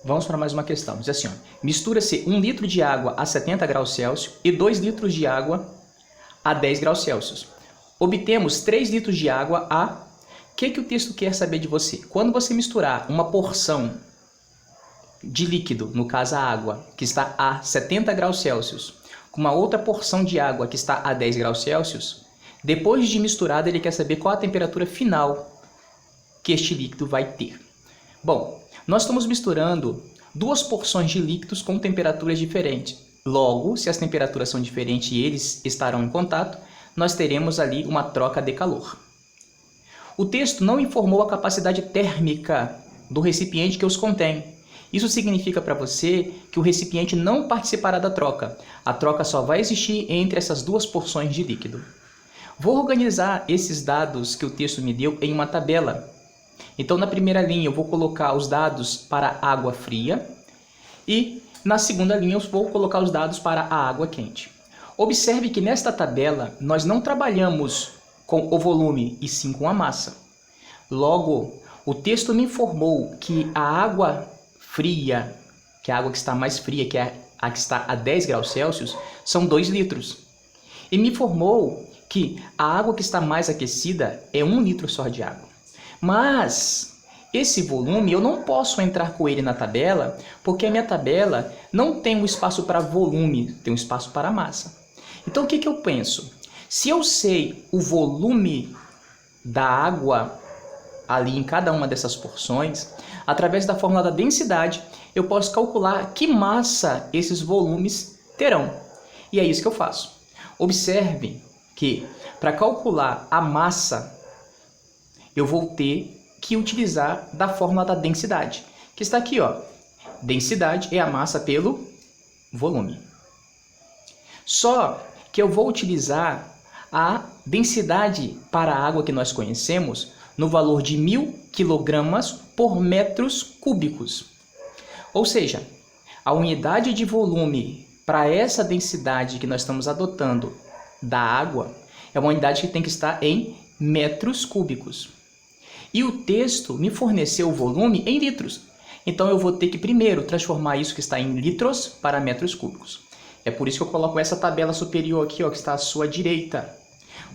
Vamos para mais uma questão. Diz assim, mistura-se 1 litro de água a 70 graus Celsius e 2 litros de água a 10 graus Celsius. Obtemos 3 litros de água a... O que o texto quer saber de você? Quando você misturar uma porção de líquido, no caso a água, que está a 70 graus Celsius, com uma outra porção de água que está a 10 graus Celsius, depois de misturado ele quer saber qual a temperatura final que este líquido vai ter. Bom, nós estamos misturando duas porções de líquidos com temperaturas diferentes. Logo, se as temperaturas são diferentes e eles estarão em contato, nós teremos ali uma troca de calor. O texto não informou a capacidade térmica do recipiente que os contém. Isso significa para você que o recipiente não participará da troca. A troca só vai existir entre essas duas porções de líquido. Vou organizar esses dados que o texto me deu em uma tabela. Então, na primeira linha, eu vou colocar os dados para a água fria e na segunda linha eu vou colocar os dados para a água quente. Observe que nesta tabela nós não trabalhamos com o volume e sim com a massa. Logo, o texto me informou que a água fria, que é a água que está mais fria, que é a que está a 10 graus Celsius, são 2 litros. E me informou que a água que está mais aquecida é 1 litro só de água. Mas esse volume eu não posso entrar com ele na tabela, porque a minha tabela não tem um espaço para volume, tem um espaço para massa. Então o que eu penso? Se eu sei o volume da água ali em cada uma dessas porções, através da fórmula da densidade, eu posso calcular que massa esses volumes terão. E é isso que eu faço. Observe que para calcular a massa, eu vou ter que utilizar da fórmula da densidade, que está aqui, ó. Densidade é a massa pelo volume. Só que eu vou utilizar a densidade para a água que nós conhecemos no valor de 1000 kg por metros cúbicos. Ou seja, a unidade de volume para essa densidade que nós estamos adotando da água é uma unidade que tem que estar em metros cúbicos. E o texto me forneceu o volume em litros. Então eu vou ter que primeiro transformar isso que está em litros para metros cúbicos. É por isso que eu coloco essa tabela superior aqui, ó, que está à sua direita.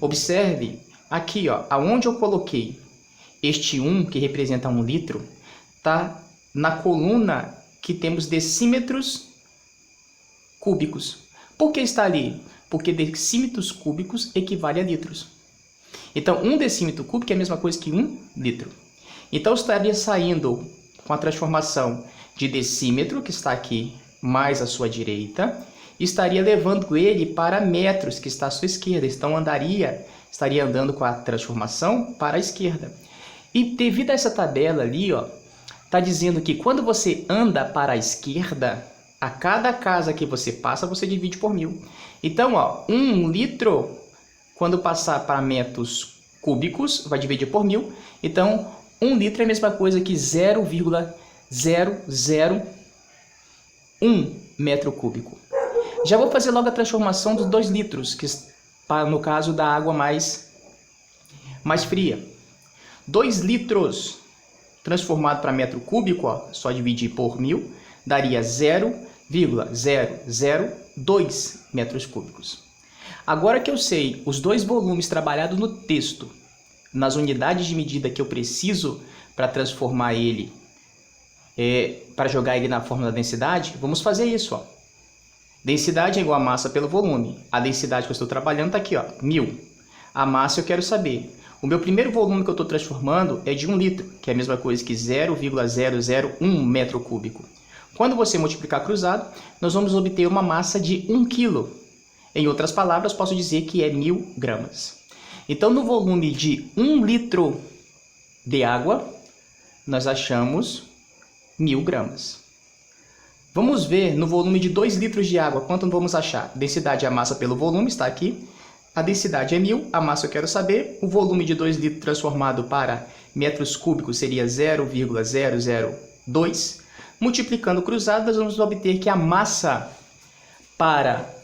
Observe aqui, ó, aonde eu coloquei este 1, que representa 1 litro, está na coluna que temos decímetros cúbicos. Por que está ali? Porque decímetros cúbicos equivale a litros. Então, 1 decímetro cúbico é a mesma coisa que 1 litro. Então, eu estaria saindo com a transformação de decímetro, que está aqui, mais à sua direita, e estaria levando ele para metros, que está à sua esquerda. Então, estaria andando com a transformação para a esquerda. E devido a essa tabela ali, ó, está dizendo que quando você anda para a esquerda, a cada casa que você passa, você divide por 1000. Então, ó, 1 litro... Quando passar para metros cúbicos, vai dividir por 1000. Então, 1 litro é a mesma coisa que 0,001 metro cúbico. Já vou fazer logo a transformação dos 2 litros, que no caso da água mais fria. 2 litros transformado para metro cúbico, ó, só dividir por 1000, daria 0,002 metros cúbicos. Agora que eu sei os dois volumes trabalhados no texto, nas unidades de medida que eu preciso para transformar ele, para jogar ele na fórmula da densidade, vamos fazer isso, ó. Densidade é igual a massa pelo volume. A densidade que eu estou trabalhando está aqui, ó, 1000. A massa eu quero saber. O meu primeiro volume que eu estou transformando é de 1 litro, que é a mesma coisa que 0,001 metro cúbico. Quando você multiplicar cruzado, nós vamos obter uma massa de 1 quilo. Em outras palavras, posso dizer que é 1000 gramas. Então, no volume de 1 litro de água, nós achamos 1000 gramas. Vamos ver no volume de 2 litros de água, quanto vamos achar? Densidade é a massa pelo volume, está aqui. A densidade é 1000, a massa eu quero saber. O volume de 2 litros transformado para metros cúbicos seria 0,002. Multiplicando cruzado, nós vamos obter que a massa para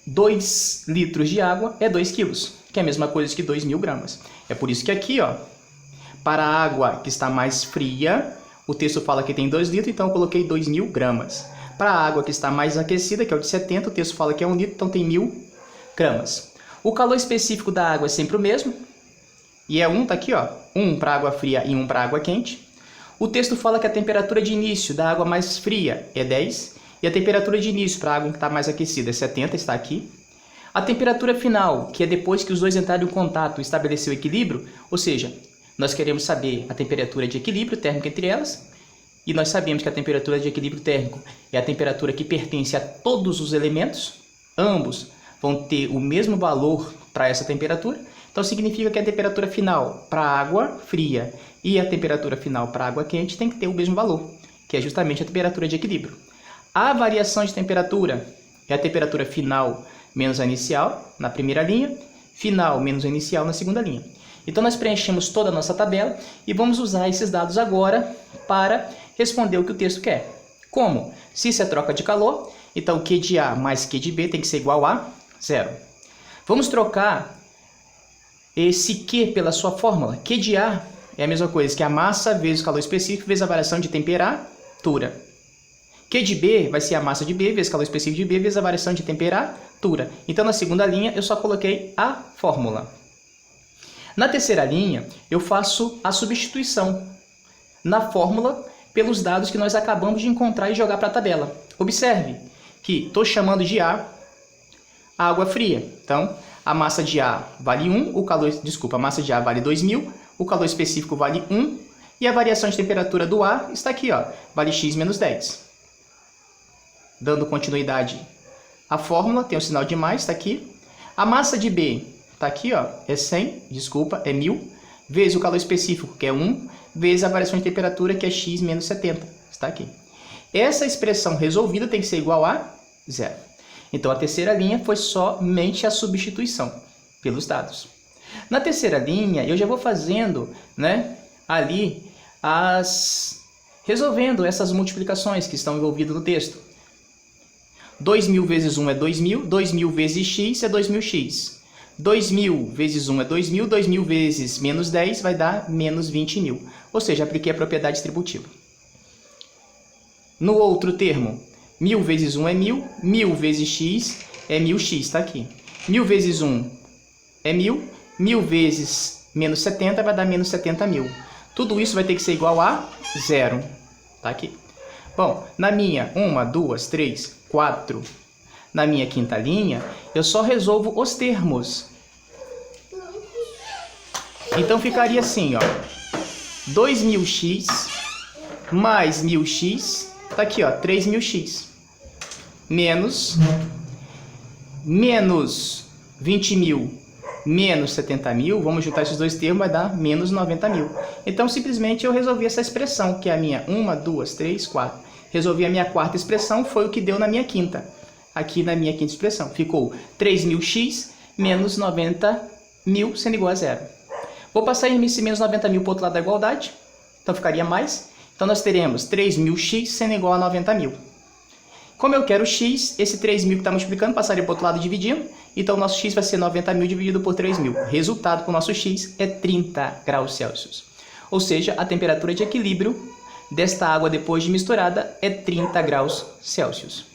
2 litros de água é 2 quilos, que é a mesma coisa que 2.000 gramas. É por isso que aqui, ó, para a água que está mais fria, O texto fala que tem 2 litros, então eu coloquei 2.000 gramas. Para a água que está mais aquecida, que é o de 70, o texto fala que é 1 litro, então tem 1.000 gramas. O calor específico da água é sempre o mesmo, e é 1, tá aqui, ó, 1 para água fria e 1 para água quente. O texto fala que a temperatura de início da água mais fria é 10, e a temperatura de início para a água que está mais aquecida é 70, está aqui. A temperatura final, que é depois que os dois entraram em contato e estabeleceu o equilíbrio, ou seja, nós queremos saber a temperatura de equilíbrio térmico entre elas, e nós sabemos que a temperatura de equilíbrio térmico é a temperatura que pertence a todos os elementos, ambos vão ter o mesmo valor para essa temperatura, então significa que a temperatura final para a água fria e a temperatura final para a água quente tem que ter o mesmo valor, que é justamente a temperatura de equilíbrio. A variação de temperatura é a temperatura final menos a inicial na primeira linha, final menos a inicial na segunda linha. Então nós preenchemos toda a nossa tabela e vamos usar esses dados agora para responder o que o texto quer. Como? Se isso é troca de calor, então Q de A mais Q de B tem que ser igual a 0. Vamos trocar esse Q pela sua fórmula. Q de A é a mesma coisa que a massa vezes o calor específico vezes a variação de temperatura. Q de B vai ser a massa de B vezes o calor específico de B vezes a variação de temperatura. Então na segunda linha eu só coloquei a fórmula. Na terceira linha eu faço a substituição na fórmula pelos dados que nós acabamos de encontrar e jogar para a tabela. Observe que estou chamando de A a água fria. Então, a massa de A vale 1, a massa de A vale 2.000, o calor específico vale 1 e a variação de temperatura do A está aqui, ó, vale x menos 10. Dando continuidade à fórmula, tem o sinal de mais, está aqui. A massa de B está aqui, ó, é 100, é 1.000, vezes o calor específico, que é 1, vezes a variação de temperatura, que é x menos 70, está aqui. Essa expressão resolvida tem que ser igual a 0. Então, a terceira linha foi somente a substituição pelos dados. Na terceira linha, eu já vou fazendo, né, ali, resolvendo essas multiplicações que estão envolvidas no texto. 2.000 vezes 1 é 2.000, 2.000 vezes x é 2.000x. 2.000 vezes 1 é 2.000, 2.000 vezes menos 10 vai dar menos 20.000. Ou seja, apliquei a propriedade distributiva. No outro termo, 1.000 vezes 1 é 1.000, 1.000 vezes x é 1.000x, está aqui. 1.000 vezes 1 é 1.000, 1.000 vezes menos 70 vai dar menos 70.000. Tudo isso vai ter que ser igual a 0. Está aqui. Bom, na minha 1, 2, 3, 4, na minha quinta linha, eu só resolvo os termos. Então ficaria assim, ó. 2.000x mais 1.000x, tá aqui, ó, 3.000x. Menos 20.000 menos 70.000, vamos juntar esses dois termos, vai dar menos 90.000. Então, simplesmente eu resolvi essa expressão, que é a minha 1, 2, 3, 4. Resolvi a minha quarta expressão, foi o que deu na minha quinta. Aqui na minha quinta expressão, ficou 3.000x menos 90.000 sendo igual a 0. Vou passar esse menos 90.000 para o outro lado da igualdade, então ficaria mais. Então, nós teremos 3.000x sendo igual a 90.000. Como eu quero x, esse 3.000 que está multiplicando passaria para o outro lado dividindo. Então, o nosso x vai ser 90.000 dividido por 3.000. Resultado para o nosso x é 30 graus Celsius. Ou seja, a temperatura de equilíbrio desta água depois de misturada é 30 graus Celsius.